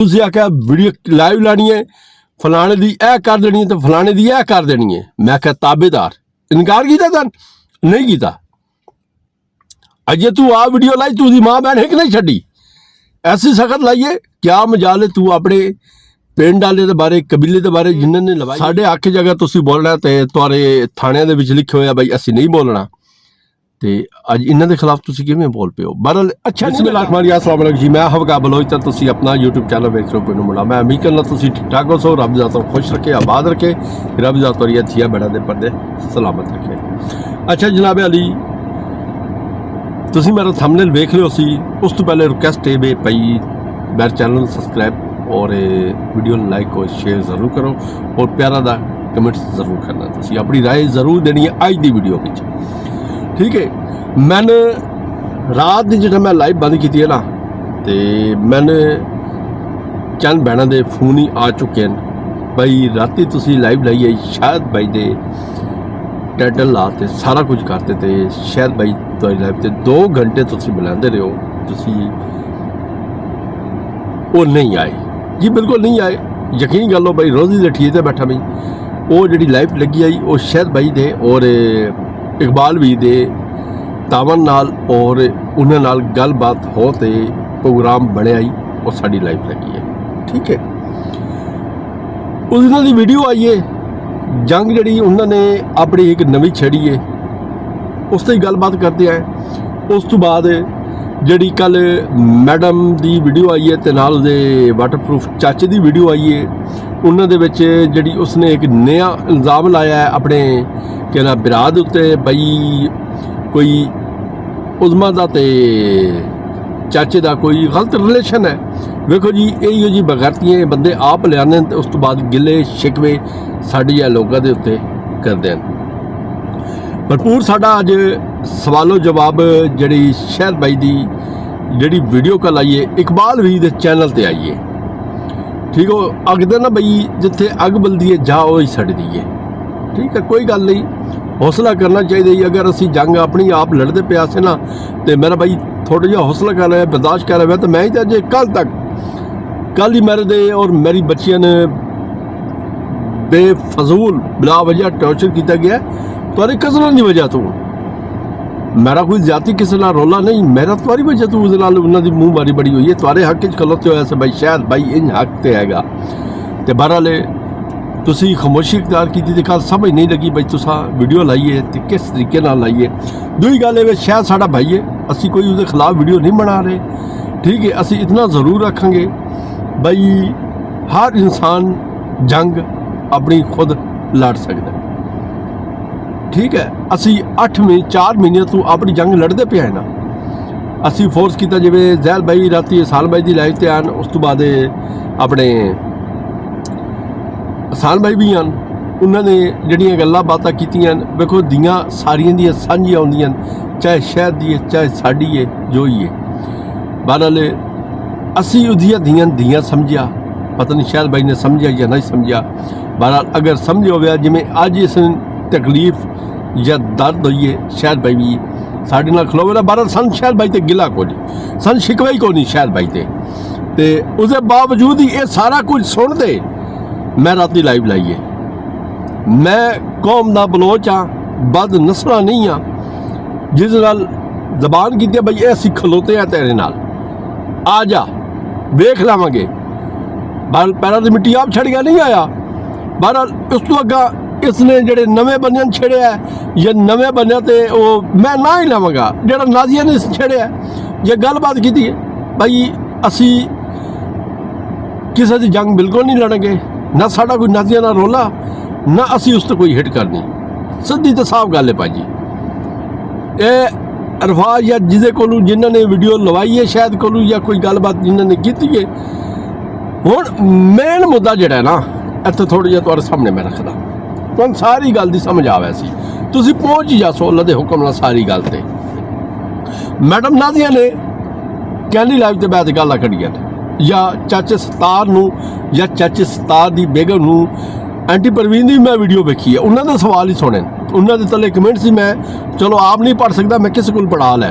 ਤੁਸੀਂ ਆਖਿਆ video live ਲਾਣੀ ਹੈ, ਫਲਾਣੇ ਦੀ ਇਹ ਕਰ ਦੇਣੀ ਹੈ ਤੇ ਫਲਾਣੇ ਦੀ ਇਹ ਕਰ ਦੇਣੀ ਹੈ। ਮੈਂ ਕਿਹਾ ਤਾਬੇਦਾਰ, ਇਨਕਾਰ ਕੀਤਾ ਤਾਂ ਨਹੀਂ ਕੀਤਾ। अजे तू आ वीडियो लाई, तू दी मां बहन एक नहीं छड़ी, ऐसी सख्त लाइए क्या मजाल है। तू अपने पिंड वाले दे बारे, कबीले दे बारे जिन्होंने लवाई साढ़े आख जगह तुसी बोलना ते तुहारे थाने दे विच लिखे होया भाई असी नहीं बोलना, ते अज इन्हां दे खिलाफ तुसी किवें बोल पे हो। बहरहाल अच्छा अस्सलाम वालेकुम जी, मैं हवका बलोच ते तुसी अपना यूट्यूब चैनल वेख रहे हो पिंड मुंडा। मैं उम्मीद करना तुसी ठीक ठाक हो, रब ज़ात खुश रखे, आबाद रखे, रब ज़ात और थिया बैठा दे पर्दे सलामत रखे। अच्छा जनाब अली, ਤੁਸੀਂ मेरा थंबनेल वेख रहे हो सी, उस तो पहले रिक्वेस्ट है वे भाई मेरे चैनल सब्सक्राइब और वीडियो लाइक और शेयर ज़रूर करो और प्यारा दा कमेंट ज़रूर करना। तुसी अपनी राय ज़रूर देनी है आज दी वीडियो में, ठीक है। मैंने रात दी जो मैं लाइव बंद की है ना, तो मैंने चंद भैनों के फोन ही आ चुके हैं भाई राती तुसी लाइव लाई है, शायद भाई दे टाइटल लाते सारा कुछ करते थे, शायद भाई तो लाइव से 2 घंटे तुसी बुलाते रहे हो, तुसी वो नहीं आए जी, बिल्कुल नहीं आए। यकीन कर लो भाई रोज़ी दे ठीक है बैठा भाई, वो जी लाइव लगी आई वो शायद भाई दे और इकबाल भी दे तावन नाल और उन्हें नाल गलबात हो तो प्रोग्राम बने आई और साड़ी लाइव लगी है, ठीक है। उस दिन की वीडियो आई है, जंग जी उन्होंने अपनी एक नवी छड़ी है उस पर गलबात करते हैं। उस तो बाद जी कल मैडम की वीडियो आई है तो नाल दे वाटरप्रूफ चाचे की वीडियो आई है, उन्होंने जी उसने एक नया इल्ज़ाम लाया है अपने कहना बिराद उत्ते बई कोई उज़मा का ते चाचे का कोई गलत रिलेशन है। वेखो जी यही जी बगैरतियाँ बंदे आप लियाने उस तो बाद गिले शिकवे साड़ी लोगों के उत्ते करते हैं। भरपूर साडा अज सवालो जवाब जी शहर भाई की जी वीडियो कल आई है इकबाल भी दे चैनल पर आई है, ठीक हो। अगते ना बई जिथे अग बलदी है जा ही सड़दी है, ठीक है। कोई गल नहीं, हौसला करना चाहिए। अगर असी जंग अपनी आप लड़ते पे आसे ना, तो मेरा भाई थोड़ा जिहा हौसला कर रहा है, बर्दाश्त कर रहा है। तो मैं ही तो अजे कल ही मेरे दे और मेरी बच्चियां ने बेफजूल बिला वजह टॉर्चर किया गया तुम्हारी कसरों की वजह तो। मेरा कोई जाति किसी ना रोला नहीं, मेरा तुम्हारी वजह तो उन्होंने मूँह मारी बड़ी हुई है, तुम्हारे हक च खलोते हो ऐसे भाई शायद भाई इन हक तो हैगा। तो बहरहाल तुसी खामोशी इख्तियार की थी, कल समझ नहीं लगी भाई तुसा वीडियो लाई है तो किस तरीके नाल लाई है। दूई गल है शायद साडा भाई है, असी कोई उसके खिलाफ वीडियो नहीं बना रहे, ठीक है। असी इतना ज़रूर रखेंगे भाई हर इंसान जंग अपनी खुद लड़ सकता है, ठीक है। असी 4 महीने तो अपनी जंग लड़ते पे हैं ना। असी फोर्स किया जिवें जैल भाई राती साल भाई की लाइव से आन, उस तो बाद अपने आसान भाई भी हैं, उन्होंने जड़ियाँ गल्लां बातां कीतियां। देखो दियाँ सारियां दियां सांझियां होंदियां, चाहे शहर दी है चाहे साड़ी है जो ही है। बहरहाल असी उदियां दियां समझिया, पता नहीं शायद भाई ने समझिया या नहीं समझिया। बहरहाल अगर समझ हो गया जिमें अज इस तकलीफ या दर्द हुई है, शायद भाई भी साढ़े नाल खलोवे। बहरहाल सन शायद भाई तो गिला को नहीं, सन शिकवा ही को नहीं शायद भाई ते उसके बावजूद ही ये सारा कुछ सुनते मैं राती लाइव लाई है। मैं कौम का बलोच हाँ, बद नस्ला नहीं हाँ, जिस नाल जबान की भाई असी खलोते हैं तेरे नाल, आ जा वेख लवेंगे। बहरहाल पैरों की मिट्टी आप छड़ गया नहीं आया। बहरहाल उस तो अगा इसने जोड़े नवे बंदे छेड़िया या नवे बंदे तो मैं ना ही लवांगा जोड़ा नाजिया ने छेड़िया या गलबात की है भाई असी किसी की जंग बिल्कुल नहीं लड़ेंगे, ना साडा कोई नाजिया ना रोला, ना असी उस तो कोई हिट करनी। सीधी तो साफ गल है भाजी। ये अरफाज या जिदे कोलू जिन्होंने वीडियो लवाई है शायद कोलू या कोई गलबात जिन्होंने की है, हुण मेन मुद्दा जोड़ा है ना इत्थे थोड़ा जिहा तुहाडे सामने मैं रखदा, तुहानूं सारी गल दी समझ आवे सी, तुसीं पहुँच ही जासो अल्लाह दे हुक्म नाल सारी गल ते। मैडम नाजिया ने कैंडी लाइव ते बैठ गल्लां कढ़ियां या चाचे सतार नूं या चाचे सतार दी बेगम नूं एंटी परवीन की मैं वीडियो वेखी है, उन्होंने सवाल ही सुने, उन्होंने तले कमेंट्स ही मैं चलो आप नहीं पढ़ सकता, मैं किसी को पढ़ा लै।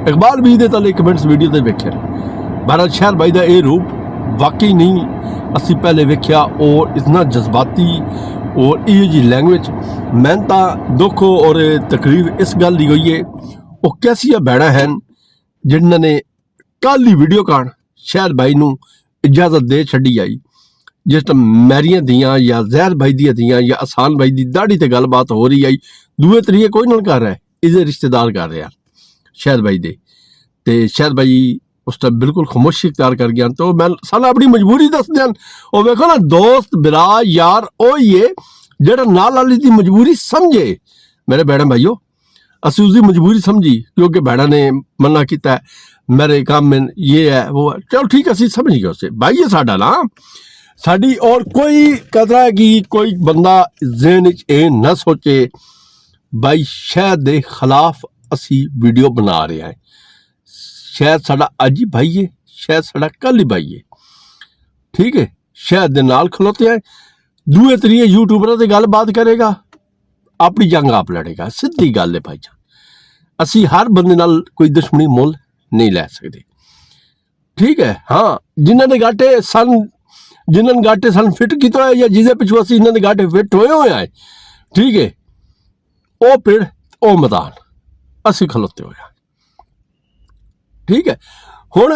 इकबाल भी दे तले कमेंट्स वीडियो ते वेखे। बहरहाल शहर भाई का यह रूप वाकई नहीं असी पहले वेख्या और इतना जज्बाती और ये जी लैंग्वेज मैं तो दुख और तकलीफ इस गल की हुई है वो कैसिया भैड़ा हैं जिन्होंने कल ही वीडियो कान शहर भाई नूं इजाजत दे छड़ी आई जिस टाइम मैरियां दियां या जहर भाई दियां दियां या आसान भाई दी दाढ़ी ते गलबात हो रही आई दूए तरीके कोई ना कर रहा है इहदे रिश्तेदार कर रहे हैं शहर भाई दे ते शहर भाई उस टाइम बिल्कुल खामोशी इख्तियार कर गया तो मैं सानू अपनी मजबूरी दस दें और वेखो ना दोस्त बिरा यार ओ ये जेड़ा नाल वाली दी मजबूरी समझे मेरे भैन भाइयों असी उसकी मजबूरी समझी क्योंकि भैड़ा ने मना किया है मेरे काम में ये है वो है चलो ठीक है असी समझ गए उसे भाई ये साडा ना साडी और कोई कदरा है कि कोई बंदा ज़हन च ये ना सोचे भाई शहद के खिलाफ असी वीडियो बना रहे हैं शहद साडा अज ही भाई है शहद साडा कल ही भाई है ठीक है शहद के नाल खलोते हैं दूए तरीके यूट्यूबर से गलबात करेगा अपनी जंग आप लड़ेगा सीधी गल है भाई जान असी हर बंदे नाल कोई दुश्मनी मुल नहीं लै सकते ठीक है हाँ जिन्होंने गाटे सन फिट किया है या जिसे पिछू असी इन्होंने गाटे फिट होए हैं ठीक है वो पेड़ वो मैदान असी खलोते हो ठीक है हुण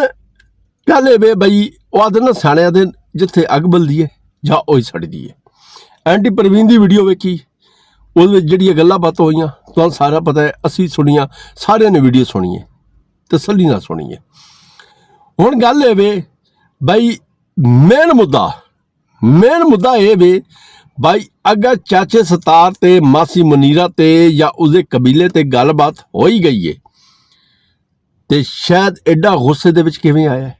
गल वे बई वो आदे ना सियाणियां दे जिथे अग बलदी है जां ओही सड़दी है एंटी प्रवीण की वीडियो वेखी उहदे जिहड़ियां गल्लां बातां होईयां तुहानूं सारा पता है असी सुनिया सारियां ने वीडियो सुनी है तसल्ली नाल सुनी है हुण गल ये वे बई मेन मुद्दा ये वे भाई अगर चाचे सतार ते मासी मुनीरा ते या उसके कबीले ते गलबात हो ही गई है तो शायद एडा गुस्से दे विच किवें आया है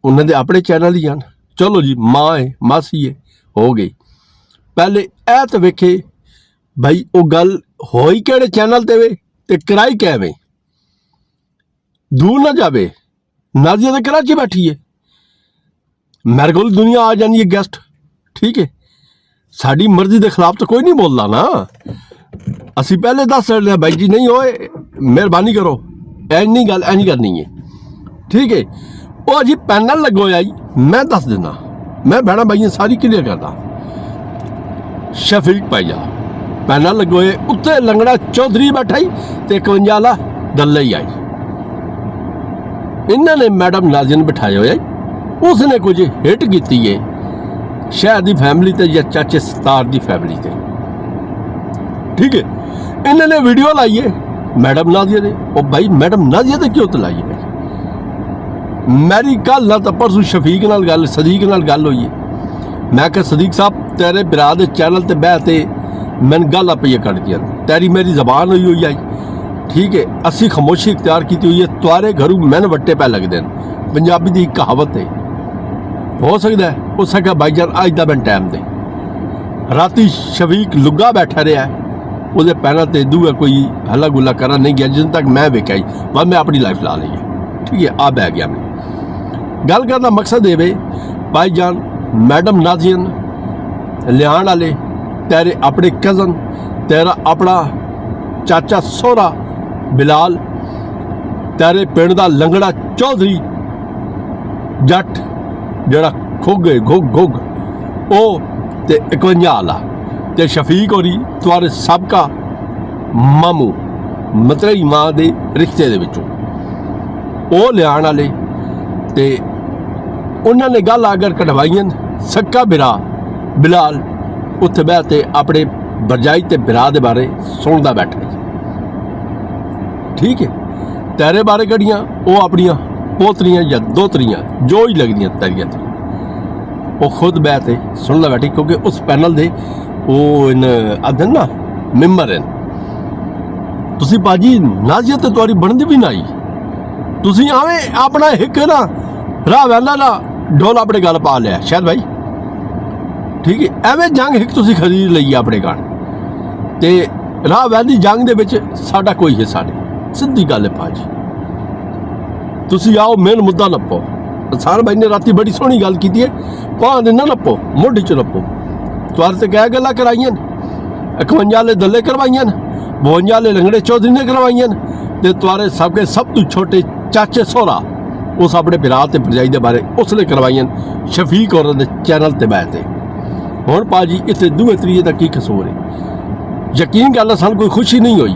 उन्होंने अपने चैनल ही आन चलो जी माँ है मासी है हो गई पहले ए तो वेखे भाई वो गल होई किहड़े चैनल ते वे ते कराई कैवें दूर ना जावे नाजिया तो कराची बैठी है मेरे को दुनिया आ जानी है गेस्ट ठीक है साड़ी मर्जी के खिलाफ तो कोई नहीं बोलता ना असी पहले दस रहे भाई जी नहीं होए मेहरबानी करो ऐ नहीं गल ऐ नहीं करनी है ठीक है वो अजी पैनल लगो आई मैं दस देना मैं भैन भाइयों सारी क्लियर करता शफीक भाईया पैनल लगोए उत्ते लंगड़ा चौधरी बैठा ही तो 51 वाला दल्ले ही आई इन्होंने मैडम नाजिया बिठाए हुए उसने कुछ हिट की है शहर की फैमिली ते या चाचे सतार की फैमिली ते ठीक है इन्होंने वीडियो लाई है मैडम नाजिया दे और भाई मैडम नाजिया दे क्यों लाई है भाई मेरी कल ना तो परसों शफीक नाल गल सदीक नाल गल हुई है मैं कहा सदीक साहब तेरे बिरा दे चैनल ते बह ते मैंने गल आपे कट दिया तेरी मेरी जबान हुई आई ठीक है असी खामोशी इख्तियार की हुई है तुआरे घरों मैन वट्टे पै लगते हैं पंजाबी की कहावत है हो सकता है हो सका भाईजान अज का मैं टाइम दे राती शफीक लुगा बैठा रहा है वो पैरों से दूआ कोई हला गुला करा नहीं गया जिन तक मैं वेख्या बस मैं अपनी लाइफ ला ली है ठीक है आ बह गया मैं गल करना मकसद ये भाईजान मैडम नाजियन लियाण वाले तेरे अपने कज़न तेरा अपना चाचा सोहरा बिलाल तेरे पिंड दा लंगड़ा चौधरी जट जड़ा खुग घुग ओ ते 51 वाला ते शफीक होरी तुआरे सबका मामू मतरेई माँ दे रिश्ते दे विचों ओ लियाण वाले ते उन्होंने गल अगर कढ़वाईन सक्का बिरा बिलाल उत्थे बहते अपने बरजाई ते बिरा दे बारे सुनता बैठा ठीक है तेरे बारे कड़ियाँ वो अपनिया पोतरियाँ या दोतरियाँ जो ही लगदियाँ तेरिया वो खुद बहते सुनता बैठी क्योंकि उस पैनल दे वो इन अदन ना मैंबर हैं तुसी भाजी नाजिया ते तुआरी बनदी भी ना आई तुसी आवें अपना हिक ना राह वैला ना डोल अपने गल पा लिया शायद भाई ठीक है एवें जंग हिक तुसी खरीद लई अपने गल ते राह वैली जंग दे विच साडा कोई हिस्सा नहीं सीधी गल है भाजी तुसी आओ मेन मुद्दा नप्पो सार भाई ने राती बड़ी सोहनी गल की है भां ना नप्पो मोढी च नप्पो तुआरे ते कै गल्लां कराइयां 51 वाले दल्ले करवाइयां 52 वाले लंगड़े चौधरी ने करवाइयां ते तुआरे सबके सब तो छोटे चाचे सोहरा उस अपने भरा ते भरजाई के बारे उसने करवाइयां शफीक और चैनल ते बै ते हुण भाजी इत्थे दूए त्रीए का की कसूर है। यकीन गल है सानूं कोई खुशी नहीं हुई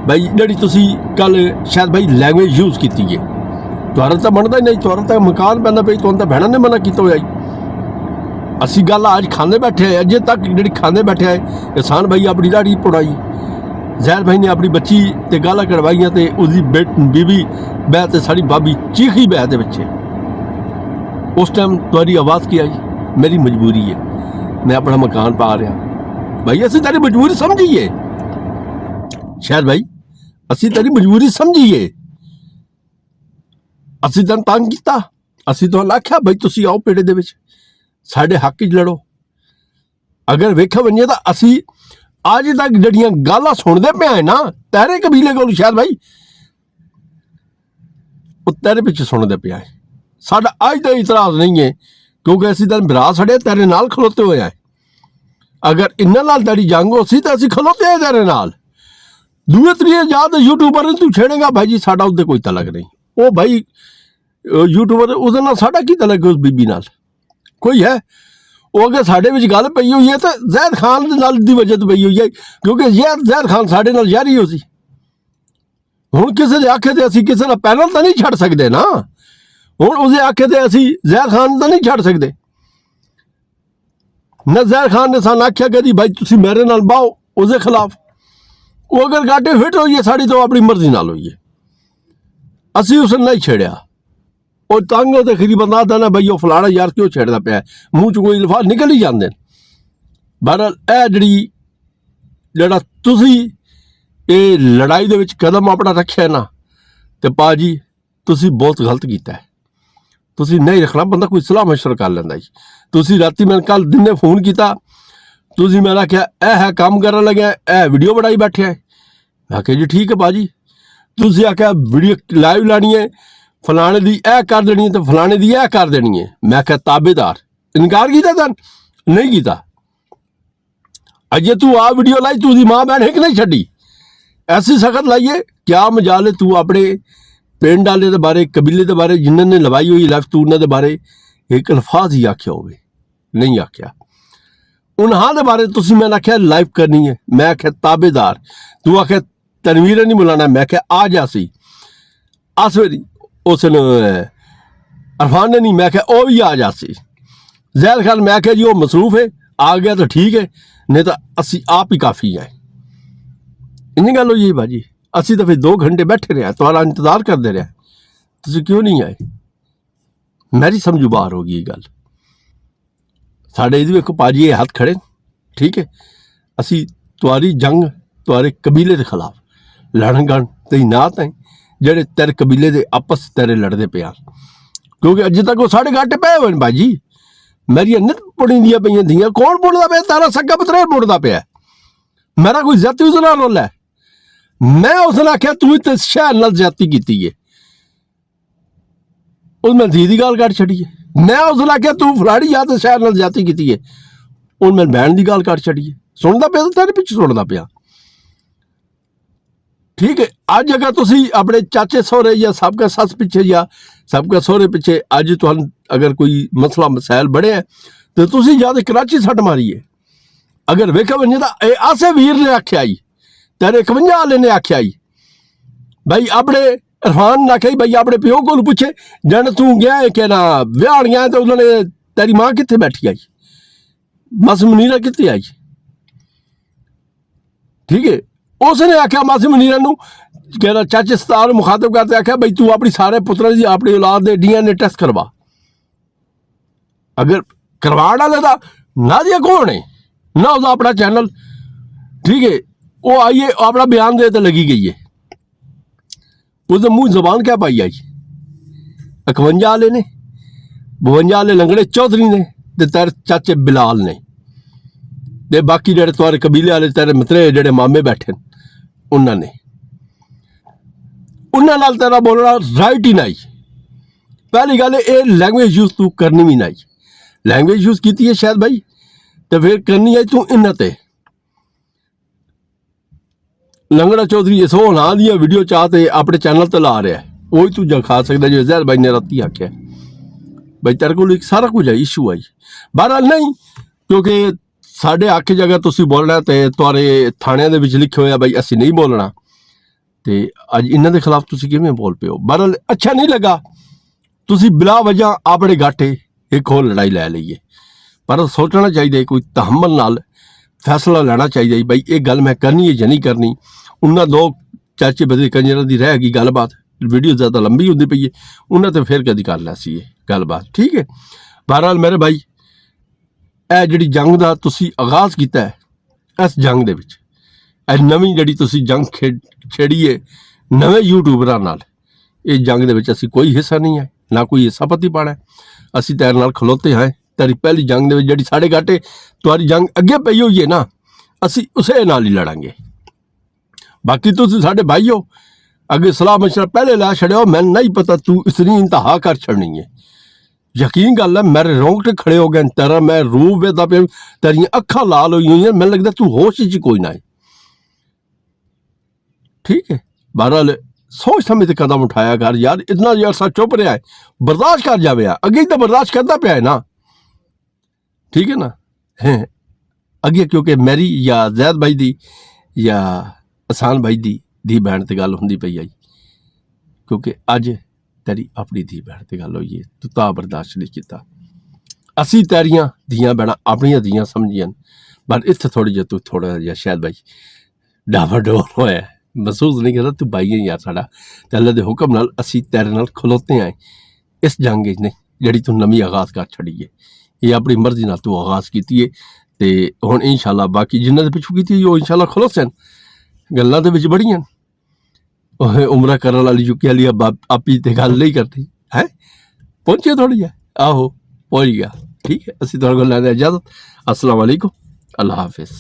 भाई जिहड़ी तुसीं कल शायद भाई लैंग्वेज यूज़ की है तुहारा तो बनता ही नहीं, तुहारा तो मकान पैंदा पई, तुहानूं तो भैणां ने मना किया होया असी गल अज खाने बैठे है अजे तक जी खाने बैठे है एहसान भाई अपनी दाढ़ी पुड़ाई, जहर भाई ने अपनी बच्ची ते गालां कढ़वाइयां ते उसकी बीवी बह ते साड़ी भाभी चीखी बह दे बच्चे। उस टाइम तुम्हारी आवाज़ की आई मेरी मजबूरी है, मैं अपना मकान पा रहा भाई असी तेरी मजबूरी समझीए, शायद भाई असी तेरी मजबूरी समझीए, असी तैनूं तंग कीता, असी तुहानूं आख्या भाई तुसीं आओ पेड़े दे विच साडे हक च लड़ो। अगर वेखा वंजे तां असी अज तक जिहड़ियां गालां सुणदे पे हैं ना तेरे कबीले कोल शायद भाई वो तेरे पिछे सुणदे पे हैं, साडा अज दा इतराज़ नहीं है क्योंकि असी तैनूं भरा छड़िया तेरे नाल खलोते होए हैं। अगर इन्हां नाल तेरी जंग हो सी तां असी खलोते हैं तेरे नाल। दूए त्रीए जात यूट्यूबर तू छेड़ेगा भाई जी साडा उसदे कोई तलक नहीं, वो भाई यूट्यूबर उसदे नाल साडा की तलक उस बीबी नाल कोई है। वो अगर साढ़े विच गल पई हुई है तो ज़ैद खान दे नाल दी वजह तो पई हुई है क्योंकि ज़ैद खान साढ़े नाल यारी हो सी। हुण किसी दे आखे ते असी किसी दा पैनल तो नहीं छड़ सकते ना, हुण उसदे आखे ते असी ज़ैद खान तो नहीं छड़ सकते ना। ज़ैद खान ने सानूं आख्या कदी भाई तुसीं मेरे नाल बाहो उसदे खिलाफ, वो अगर गाटे फिट होई है साड़ी तो अपनी मर्जी नाल होई है, असी उसने नहीं छेड़िया। और तंग तो खरी बंदा आता ना भाई वो फलाना यार क्यों छेड़दा पिया, मूँह च कोई लफाज निकल ही जाते। बहरहाल यह जिहड़ा तुसीं ये लड़ाई दे विच कदम अपना रखिया ना तो भाजी तुसीं बहुत गलत कीता है। तुसीं नहीं रखना, बंदा कोई सलाह मशवरा कर लैंदा जी। तुसीं राती मैं कल दिने फोन किया, तुसीं मैं आख्या यह है काम करन लग्या यह वीडियो बनाई बैठे है, मैं आख्या जी ठीक है भाजी। तुसीं आख्या वीडियो लाइव लानी है फलाने दी यह कर देनी है तो फलाने दी यह कर देनी है, मैं क्या ताबेदार इनकार किया तन नहीं किया। अजे तू आ वीडियो लाई तू माँ बहन एक नहीं छड़ी ऐसी सख्त लाइए क्या मजाल है तू अपने पिंड वाले बारे कबीले के बारे जिन्होंने लवाई हुई लाइफ तू उन्होंने बारे एक अल्फाज ही आख्या हो नहीं आख्या। उन्होंने बारे तुसी मैं आख्या लाइव करनी है, मैं आख्या ताबेदार, तू आख्या तनवीर नहीं बुलाना, मैं आख्या आ जा सी अस उस अरफान ने नहीं, मैं आख्या वह भी आ जा सी। ज़ैद खान मैं आख्या जी वो मसरूफ है आ गया तो ठीक है नहीं तो असी आप ही काफ़ी है। इन्नी गल हुई भाजी, असी तो फिर 2 घंटे बैठे रहे तुम्हारा इंतजार करते रहे, तुम क्यों नहीं आए, मेरी समझो बाहर होगी ये गल। साढ़े ये वेखो भाजी ये हाथ खड़े ठीक है, असी तुम्हारी जंग तुम्हारे कबीले के खिलाफ लड़न गन तेरी नात है जेडे तेरे कबीले के आपस तेरे लड़ते पे क्योंकि अजे तक वो साढ़े घाटे पे हुए भाजी। मेरी नित पुड़ी दियाँ पई धियाँ कौन पुड़ता पे, तारा सक्का पतरे पुड़ता पे, मेरा कोई जाति उस नाल रोल है। मैं उसने आख्या तू तो शहर नाल जाति की है, उसमें धी की गल कर छड़ी है। मैं उसने आख्या तू फलाड़ी या तो शहर नाल जाति की है, उनमें बहन की गल कर छड़ी है। सुनता पे तो तेरे पिछे सुनता पे ठीक है। अज अगर तुसी अपने चाचे सहुरे या सबका सस पिछे या सबका सहुरे पिछे अज तुहानूं अगर कोई मसला मसाइल बड़े हैं तो तुसी या तो कराची सट मारीए। अगर वेखा वंजे तो आसे वीर ने आख्या ही तेरे 51 वाले ने आख्या ही भाई अपने इरफान ने आख्या भाई अपने प्यो को पूछे जन तू गया है कि ना ब्याह गया तो उन्होंने तेरी माँ कितने बैठी आई, मासी मुनीरा कितने आई ठीक है। उसने आख्या मासी मुनीरा नूं कहना चाचे सतार मुखातब करते आख्या भाई तू अपनी सारे पुत्रों की अपनी औलाद के DNA टेस्ट करवा। अगर करवाने वाले का ना दिया कौन है ना उसका अपना चैनल ठीक है, वो आइए अपना बयान दे तो लगी गई है, उसके मुँह जबान क्या पाई आई 51 वाले ने 52 वाले लंगड़े चौधरी ने तेरे चाचे बिलाल ने ते बाकी जेडे तुम्हारे कबीले वाले तेरे मित्रे जेडे मामे बैठे उन्होंने उन्होंने तेरा बोलना राइट ही नहीं। पहली गल ये लैंग्वेज यूज तू करनी भी नहीं, लैंग्वेज यूज की है शायद भाई तो फिर करनी है तू इन्होंने लंगड़ा चौधरी इस ना दी वीडियो चाहते अपने चैनल तो ला रहा है ਉਹੀ ਤੂੰ ਜਾ ਖਾ ਸਕਦਾ ਜੋ ਜ਼ਹਿਰ ਬਾਈ ਨੇ ਰਾਤੀ ਆਖਿਆ ਬਈ ਤੇਰੇ ਕੋਲ ਇੱਕ ਸਾਰਾ ਕੁਝ ਹੈ ਇਸ਼ੂ ਹੈ ਜੀ। ਬਹਰਹਾਲ ਨਹੀਂ, ਕਿਉਂਕਿ ਸਾਡੇ ਆਖੇ ਜਗ੍ਹਾ ਤੁਸੀਂ ਬੋਲਣਾ ਤੇ ਤੁਹਾਡੇ ਥਾਣਿਆਂ ਦੇ ਵਿੱਚ ਲਿਖਿਆ ਹੋਇਆ ਬਈ ਅਸੀਂ ਨਹੀਂ ਬੋਲਣਾ, ਤੇ ਅੱਜ ਇਹਨਾਂ ਦੇ ਖਿਲਾਫ ਤੁਸੀਂ ਕਿਵੇਂ ਬੋਲ ਪਏ ਹੋ। ਬਹਰਹਾਲ ਅੱਛਾ ਨਹੀਂ ਲੱਗਾ, ਤੁਸੀਂ ਬਿਲਾ ਵਜ੍ਹਾ ਆਪਣੇ ਗਾਟੇ ਇੱਕ ਹੋਰ ਲੜਾਈ ਲੈ ਲਈਏ। ਪਰ ਸੋਚਣਾ ਚਾਹੀਦਾ ਕੋਈ ਤਹਮਲ ਨਾਲ ਫੈਸਲਾ ਲੈਣਾ ਚਾਹੀਦਾ ਬਈ ਇਹ ਗੱਲ ਮੈਂ ਕਰਨੀ ਹੈ ਜਾਂ ਨਹੀਂ ਕਰਨੀ। ਉਹਨਾਂ ਦੋ ਚਾਚੇ ਬਦਲੇ ਕੰਜਰਾਂ ਦੀ ਰਹਿ ਗਈ ਗੱਲਬਾਤ, ਵੀਡੀਓ ਜ਼ਿਆਦਾ ਲੰਬੀ ਹੁੰਦੀ ਪਈ ਹੈ, ਉਹਨਾਂ ਤੇ ਫਿਰ ਕਦੀ ਕਰ ਲਿਆ ਸੀ ਇਹ ਗੱਲਬਾਤ, ਠੀਕ ਹੈ। ਬਹਰਹਾਲ ਮੇਰੇ ਭਾਈ ਇਹ ਜਿਹੜੀ ਜੰਗ ਦਾ ਤੁਸੀਂ ਆਗਾਜ਼ ਕੀਤਾ ਹੈ, ਇਸ ਜੰਗ ਦੇ ਵਿੱਚ ਇਹ ਨਵੀਂ ਜਿਹੜੀ ਤੁਸੀਂ ਜੰਗ ਛੇੜੀ ਹੈ ਨਵੇਂ ਯੂਟਿਊਬਰਾਂ ਨਾਲ, ਇਹ ਜੰਗ ਦੇ ਵਿੱਚ ਅਸੀਂ ਕੋਈ ਹਿੱਸਾ ਨਹੀਂ ਹੈ, ਨਾ ਕੋਈ ਹਿੱਸਾ ਪੱਤੀ ਪਾਣਾ। ਅਸੀਂ ਤੇਰੇ ਨਾਲ ਖਲੋਤੇ ਹਾਂ। ਤੇਰੀ ਪਹਿਲੀ ਜੰਗ ਦੇ ਵਿੱਚ ਜਿਹੜੀ ਸਾਡੇ ਘਾਟੇ ਤੁਹਾਡੀ ਜੰਗ ਅੱਗੇ ਪਈ ਹੋਈ ਹੈ ਨਾ, ਅਸੀਂ ਉਸੇ ਨਾਲ ਹੀ ਲੜਾਂਗੇ। ਬਾਕੀ ਤੁਸੀਂ ਸਾਡੇ ਭਾਈ ਹੋ, ਅੱਗੇ ਸਲਾਹ ਮਸ਼ਵਰਾ ਪਹਿਲੇ ਲੈ ਛੜਿਓ, ਮੈਨੂੰ ਨਹੀਂ ਪਤਾ ਤੂੰ ਇਤਨੀ ਇੰਤਹਾ ਕਰ ਛੜਨੀ ਹੈ। ਯਕੀਨ ਗੱਲ ਹੈ ਮੇਰੇ ਰੋਂਗਟੇ ਖੜੇ ਹੋ ਗਏ ਤੇਰਾ, ਮੈਂ ਰੂਹ ਵੇਖਦਾ ਪਿਆ, ਤੇਰੀਆਂ ਅੱਖਾਂ ਲਾਲ ਹੋਈ ਹੋਈਆਂ, ਮੈਨੂੰ ਲੱਗਦਾ ਤੂੰ ਹੋਸ਼ 'ਚ ਕੋਈ ਨਾ ਹੈ, ਠੀਕ ਹੈ। ਬਹਰਹਾਲ सोच समझ के कदम उठाया कर यार, इतना यार सा चुप रहा है, बर्दाश्त कर जावे अगे तो बर्दाश्त करता पाया है ना, ठीक है ना। है अगे क्योंकि मेरी या जैद भाई दी या आसान भाई धी भैन ते गल हुंदी पई आई, क्योंकि अज तेरी अपनी धी भैन ते गल होई है, तू ता बर्दाश्त नहीं किया। असी तेरियां धियां भैनां अपनियां धियां समझियां, पर इत्थे थोड़ी जी तू थोड़ा जिहा शायद भाई डावाडोल होया महसूस नहीं करता। तू भाई है यार साडा, ते अल्लाह दे हुक्म नाल असी तेरे नाल खलोते आए इस जंग च नहीं जिहड़ी तू नवीं आगाज़ कर छड़ी है। ये अपनी मर्जी नाल तू आगाज़ कीती है, ते हुण इंशाअल्लाह बाकी जिन्हां दे पिछू कीती ओह इंशाअल्लाह खलोसन। गल्लां दे विच बड़ियां उमरा करन वाली चुकी वाली आपी ते गल नहीं करती है, पहुंचे थोड़ी है आहो पहुंच गया, ठीक है। असी तुहाडे कोल लैंदे इजाजत, अस्सलाम वालेकुम, अल्लाह हाफिज़।